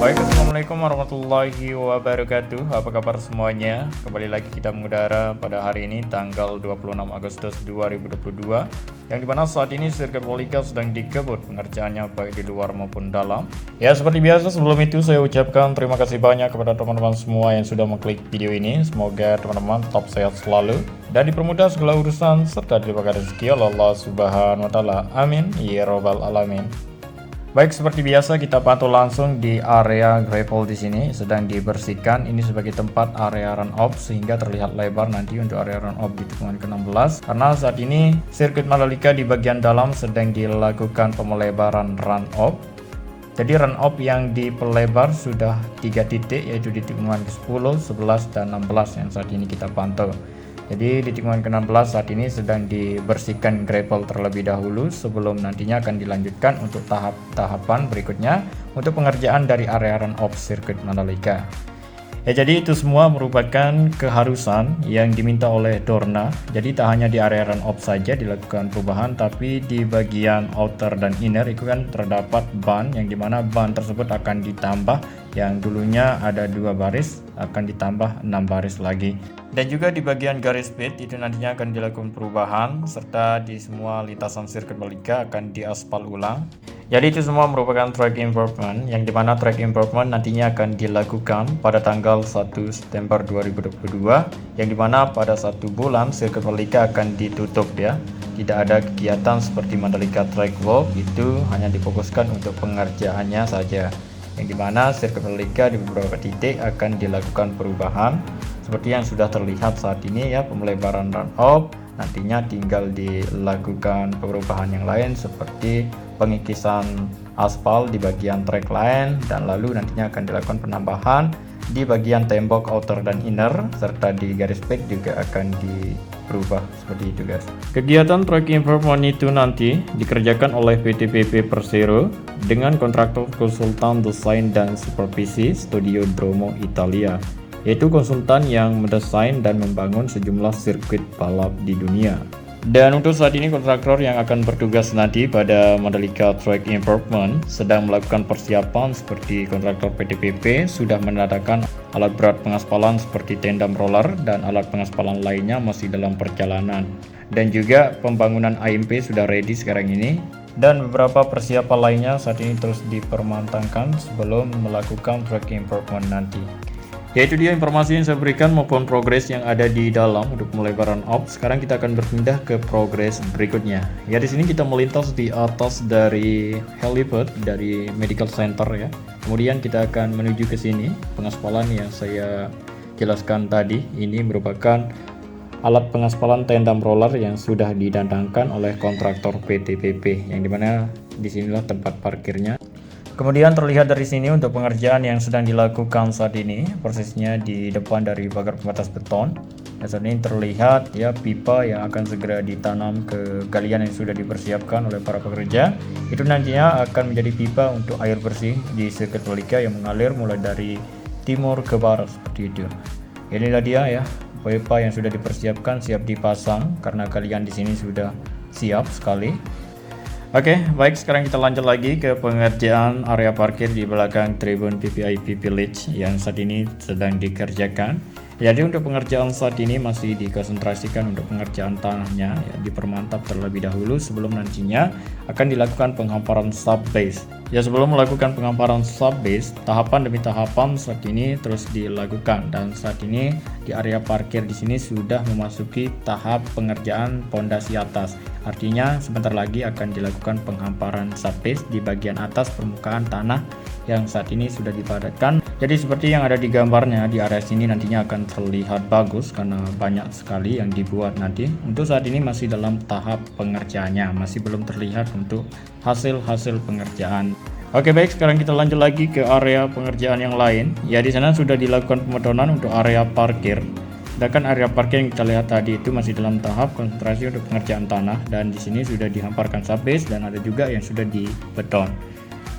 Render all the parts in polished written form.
Baik, assalamualaikum warahmatullahi wabarakatuh. Apa kabar semuanya? Kembali lagi kita mengudara pada hari ini tanggal 26 Agustus 2022, yang dimana saat ini sirkuit Mandalika sedang dikebut pengerjaannya baik di luar maupun dalam. Ya, seperti biasa sebelum itu saya ucapkan terima kasih banyak kepada teman-teman semua yang sudah mengklik video ini. Semoga teman-teman tetap sehat selalu dan dipermudah segala urusan serta diberikan rezeki oleh Allah Subhanahu wa taala. Amin ya rabbal alamin. Baik, seperti biasa kita pantau langsung di area gravel di sini sedang dibersihkan. Ini sebagai tempat area run off sehingga terlihat lebar nanti untuk area run off di tikungan ke-16. Karena saat ini sirkuit Mandalika di bagian dalam sedang dilakukan pemelebaran run off. Jadi run off yang diperlebar sudah 3 titik, yaitu di tikungan ke-10, 11, dan 16 yang saat ini kita pantau. Jadi di tikungan ke-16 saat ini sedang dibersihkan gravel terlebih dahulu sebelum nantinya akan dilanjutkan untuk tahap-tahapan berikutnya untuk pengerjaan dari area run off sirkuit Mandalika. Ya, jadi itu semua merupakan keharusan yang diminta oleh Dorna. Jadi tak hanya di area run off saja dilakukan perubahan, tapi di bagian outer dan inner itu kan terdapat ban, yang dimana ban tersebut akan ditambah, yang dulunya ada 2 baris akan ditambah 6 baris lagi. Dan juga di bagian garis pit itu nantinya akan dilakukan perubahan, serta di semua lintasan sirkuit Mandalika akan diaspal ulang. Jadi itu semua merupakan track improvement, yang dimana track improvement nantinya akan dilakukan pada tanggal 1 September 2022, yang dimana pada 1 bulan sirkuit Mandalika akan ditutup ya. Tidak ada kegiatan seperti Mandalika Track Walk, itu hanya difokuskan untuk pengerjaannya saja. Yang dimana sirkuit Mandalika di beberapa titik akan dilakukan perubahan seperti yang sudah terlihat saat ini ya, pemelebaran run off. Nantinya tinggal dilakukan perubahan yang lain seperti pengikisan aspal di bagian track line, dan lalu nantinya akan dilakukan penambahan di bagian tembok outer dan inner, serta di garis pit juga akan berubah seperti itu guys. Kegiatan track improvement itu nanti dikerjakan oleh PT PP Persero dengan kontraktor konsultan desain dan supervisi Studio Dromo Italia, yaitu konsultan yang mendesain dan membangun sejumlah sirkuit balap di dunia. Dan untuk saat ini kontraktor yang akan bertugas nanti pada Mandalika Track Improvement sedang melakukan persiapan seperti kontraktor PTPP sudah mendatangkan alat berat pengaspalan seperti tandem roller, dan alat pengaspalan lainnya masih dalam perjalanan. Dan juga pembangunan AMP sudah ready sekarang ini, dan beberapa persiapan lainnya saat ini terus dipermantapkan sebelum melakukan track improvement nanti. Yaitu dia informasi yang saya berikan maupun progres yang ada di dalam untuk pemelebaran off. Sekarang kita akan berpindah ke progres berikutnya. Ya, di sini kita melintas di atas dari helipad dari medical center ya. Kemudian kita akan menuju ke sini. Pengaspalan yang saya jelaskan tadi ini merupakan alat pengaspalan tandem roller yang sudah didatangkan oleh kontraktor PTPP, yang dimana disinilah tempat parkirnya. Kemudian terlihat dari sini untuk pengerjaan yang sedang dilakukan saat ini, persisnya di depan dari pagar pembatas beton. Dan saat ini terlihat ya pipa yang akan segera ditanam ke galian yang sudah dipersiapkan oleh para pekerja. Itu nantinya akan menjadi pipa untuk air bersih di sirkuit Mandalika yang mengalir mulai dari timur ke barat seperti itu. Inilah dia ya, pipa yang sudah dipersiapkan siap dipasang karena galian di sini sudah siap sekali. Oke, baik, sekarang kita lanjut lagi ke pengerjaan area parkir di belakang tribun VVIP Village yang saat ini sedang dikerjakan. Jadi untuk pengerjaan saat ini masih dikonsentrasikan untuk pengerjaan tanahnya ya, dipermantap terlebih dahulu sebelum nantinya akan dilakukan penghamparan subbase. Ya, sebelum melakukan penghamparan subbase, tahapan demi tahapan saat ini terus dilakukan, dan saat ini di area parkir di sini sudah memasuki tahap pengerjaan pondasi atas. Artinya sebentar lagi akan dilakukan penghamparan subbase di bagian atas permukaan tanah yang saat ini sudah dipadatkan. Jadi seperti yang ada di gambarnya, di area sini nantinya akan terlihat bagus karena banyak sekali yang dibuat nanti. Untuk saat ini masih dalam tahap pengerjaannya, masih belum terlihat untuk hasil-hasil pengerjaan. Oke, baik, sekarang kita lanjut lagi ke area pengerjaan yang lain. Ya, di sana sudah dilakukan pemetonan untuk area parkir. Sedangkan area parkir yang kita lihat tadi itu masih dalam tahap konsentrasi untuk pengerjaan tanah, dan di sini sudah dihamparkan subbase dan ada juga yang sudah di beton.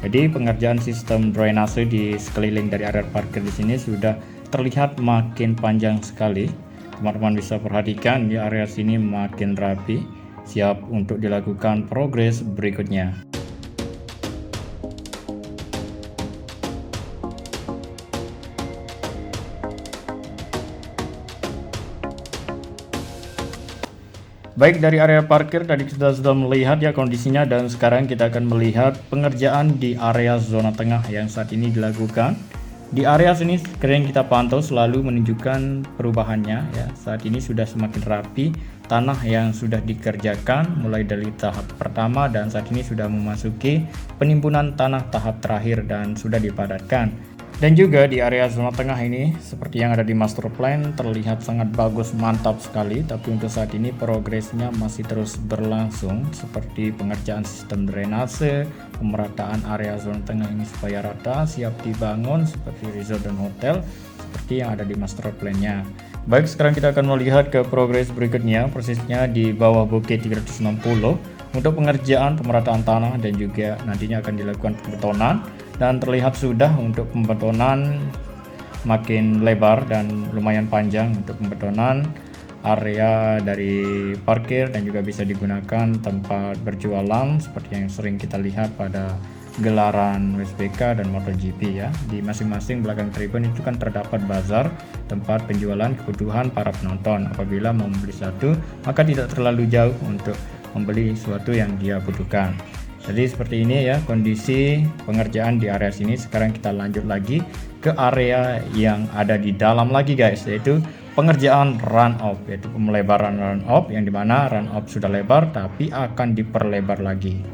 Jadi pengerjaan sistem drainase di sekeliling dari area parkir di sini sudah terlihat makin panjang sekali. Teman-teman bisa perhatikan di area sini makin rapi, siap untuk dilakukan progres berikutnya. Baik, dari area parkir tadi kita sudah melihat ya kondisinya, dan sekarang kita akan melihat pengerjaan di area zona tengah yang saat ini dilakukan. Di area sini screen kita pantau selalu menunjukkan perubahannya ya. Saat ini sudah semakin rapi tanah yang sudah dikerjakan mulai dari tahap pertama, dan saat ini sudah memasuki penimbunan tanah tahap terakhir dan sudah dipadatkan. Dan juga di area zona tengah ini seperti yang ada di master plan terlihat sangat bagus, mantap sekali. Tapi untuk saat ini progresnya masih terus berlangsung, seperti pengerjaan sistem drainase, pemerataan area zona tengah ini supaya rata, siap dibangun seperti resort dan hotel seperti yang ada di master plan-nya. Baik, sekarang kita akan melihat ke progres berikutnya, persisnya di bawah bukit 360 untuk pengerjaan pemerataan tanah dan juga nantinya akan dilakukan pembetonan. Dan terlihat sudah untuk pembetonan makin lebar dan lumayan panjang untuk pembetonan area dari parkir, dan juga bisa digunakan tempat berjualan seperti yang sering kita lihat pada gelaran WSBK dan MotoGP ya. Di masing-masing belakang tribun itu kan terdapat bazar, tempat penjualan kebutuhan para penonton. Apabila mau membeli satu, maka tidak terlalu jauh untuk membeli sesuatu yang dia butuhkan. Jadi seperti ini ya kondisi pengerjaan di area sini. Sekarang kita lanjut lagi ke area yang ada di dalam lagi guys, yaitu pengerjaan run off, yaitu pemelebaran run off, yang dimana run off sudah lebar tapi akan diperlebar lagi.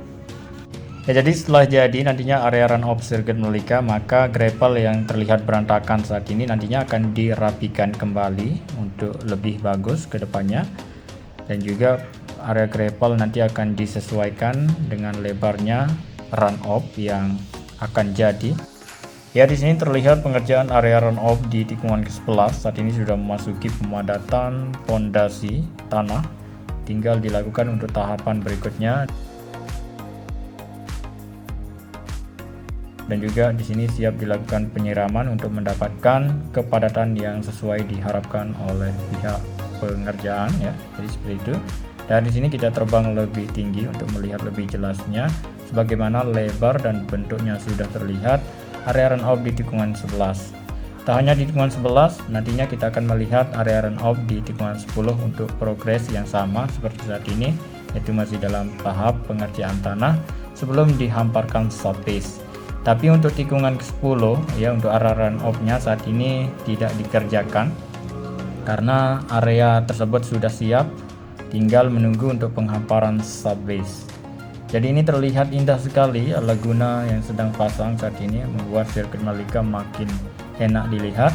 Ya, jadi setelah jadi nantinya area run off sirkuit Mandalika, maka gravel yang terlihat berantakan saat ini nantinya akan dirapikan kembali untuk lebih bagus ke depannya. Dan juga area gravel nanti akan disesuaikan dengan lebarnya run off yang akan jadi. Ya, di sini terlihat pengerjaan area run off di tikungan ke-11 saat ini sudah memasuki pemadatan fondasi tanah. Tinggal dilakukan untuk tahapan berikutnya. Dan juga di sini siap dilakukan penyiraman untuk mendapatkan kepadatan yang sesuai diharapkan oleh pihak pengerjaan ya. Jadi seperti itu. Dan di sini kita terbang lebih tinggi untuk melihat lebih jelasnya sebagaimana lebar dan bentuknya sudah terlihat area run off di tikungan 11. Tak hanya di tikungan 11, nantinya kita akan melihat area run off di tikungan 10 untuk progres yang sama seperti saat ini, yaitu masih dalam tahap pengerjaan tanah sebelum dihamparkan surface. Tapi untuk tikungan ke-10 ya, untuk area run off-nya saat ini tidak dikerjakan karena area tersebut sudah siap, tinggal menunggu untuk penghamparan subbase. Jadi ini terlihat indah sekali Laguna yang sedang pasang saat ini, membuat sirkuit Mandalika makin enak dilihat.